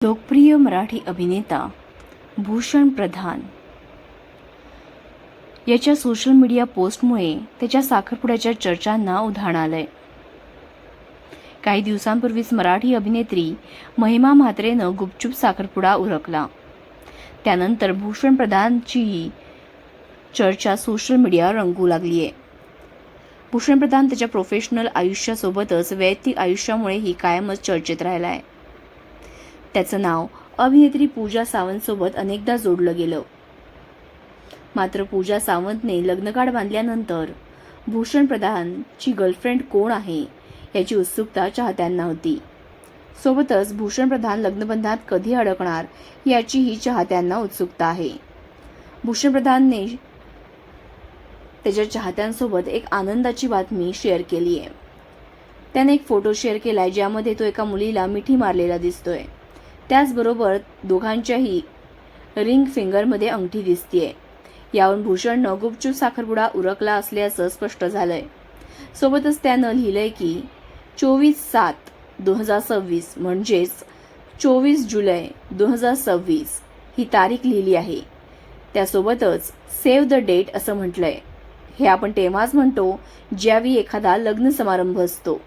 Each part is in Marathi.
लोकप्रिय मराठी अभिनेता भूषण प्रधान याच्या सोशल मीडिया पोस्टमुळे त्याच्या साखरपुड्याच्या चर्चांना उधाण आलंय. काही दिवसांपूर्वीच मराठी अभिनेत्री महिमा म्हात्रेनं गुपचूप साखरपुडा उरकला. त्यानंतर भूषण प्रधानची चर्चा सोशल मीडियावर रंगू लागलीय. भूषण प्रधान त्याच्या प्रोफेशनल आयुष्यासोबतच वैयक्तिक आयुष्यामुळेही कायमच चर्चेत राहिलाय. त्याचं नाव अभिनेत्री पूजा सावंतसोबत अनेकदा जोडलं गेलं. मात्र पूजा सावंतने लग्नकार्ड बांधल्यानंतर भूषण प्रधानची गर्लफ्रेंड कोण आहे याची उत्सुकता चाहत्यांना होती. सोबतच भूषण प्रधान लग्नबंधात कधी अडकणार याचीही चाहत्यांना उत्सुकता आहे. भूषण प्रधानने त्याच्या चाहत्यांसोबत एक आनंदाची बातमी शेअर केली आहे. त्याने एक फोटो शेअर केलाय ज्यामध्ये तो एका मुलीला मिठी मारलेला दिसतोय. त्याचबरोबर दोघांच्याही रिंग फिंगरमध्ये अंगठी दिसतेय. यावरून भूषणनं गुपचूप साखरपुडा उरकला असल्याचं स्पष्ट झालंय. सोबतच त्यानं लिहिलंय की 24/7/2026 म्हणजेच 24 जुलै 2026 ही तारीख लिहिली आहे. त्यासोबतच सेव्ह द डेट असं म्हटलंय. हे आपण तेव्हाच म्हणतो ज्यावेळी एखादा लग्न समारंभ असतो.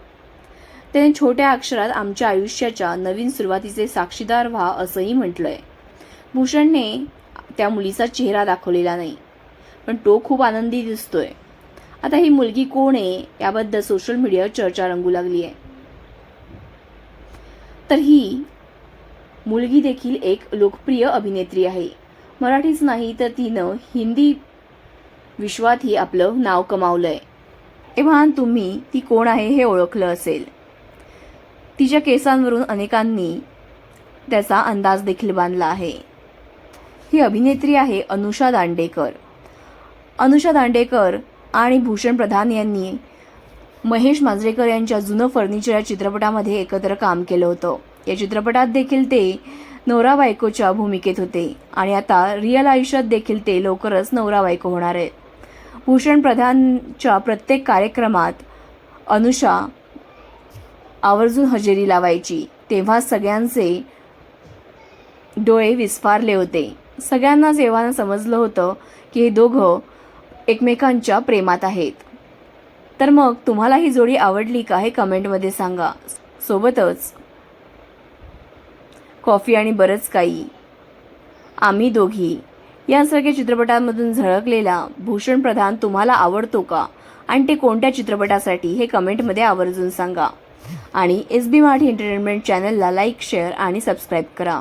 त्याने छोट्या अक्षरात आमच्या आयुष्याच्या नवीन सुरुवातीचे साक्षीदार व्हा असंही म्हटलंय. भूषणने त्या मुलीचा चेहरा दाखवलेला नाही, पण तो खूप आनंदी दिसतोय. आता ही मुलगी कोण आहे याबद्दल सोशल मीडियावर चर्चा रंगू लागली आहे. तर ही मुलगी देखील एक लोकप्रिय अभिनेत्री आहे. मराठीच नाही तर तिनं हिंदी विश्वातही आपलं नाव कमावलंय. तेव्हा तुम्ही ती कोण आहे हे ओळखलं असेल. तिच्या केसांवरून अनेकांनी त्याचा अंदाज देखील बांधला आहे. ही अभिनेत्री आहे अनुषा दांडेकर. अनुषा दांडेकर आणि भूषण प्रधान यांनी महेश मांजरेकर यांच्या जुनं फर्निचर या चित्रपटामध्ये एकत्र काम केलं होतं. या चित्रपटात देखील ते नवरा बायकोच्या भूमिकेत होते आणि आता रिअल आयुष्यात देखील ते लवकरच नवरा बायको होणार आहेत. भूषण प्रधानच्या प्रत्येक कार्यक्रमात अनुषा आवर्जून हजेरी लावायची. तेव्हा सगळ्यांचे डोळे विस्फारले होते. सगळ्यांनाच एव्हाना समजलं होतं की हे दोघं एकमेकांच्या प्रेमात आहेत. तर मग तुम्हाला ही जोडी आवडली का हे कमेंटमध्ये सांगा. सोबतच कॉफी आणि बरंच काही, आम्ही दोघी यासारख्या चित्रपटांमधून झळकलेला भूषण प्रधान तुम्हाला आवडतो का आणि ते कोणत्या चित्रपटासाठी हे कमेंटमध्ये आवर्जून सांगा. आणि SB मराठी एंटरटेनमेंट चॅनलला लाईक, शेअर आणि सबस्क्राईब करा.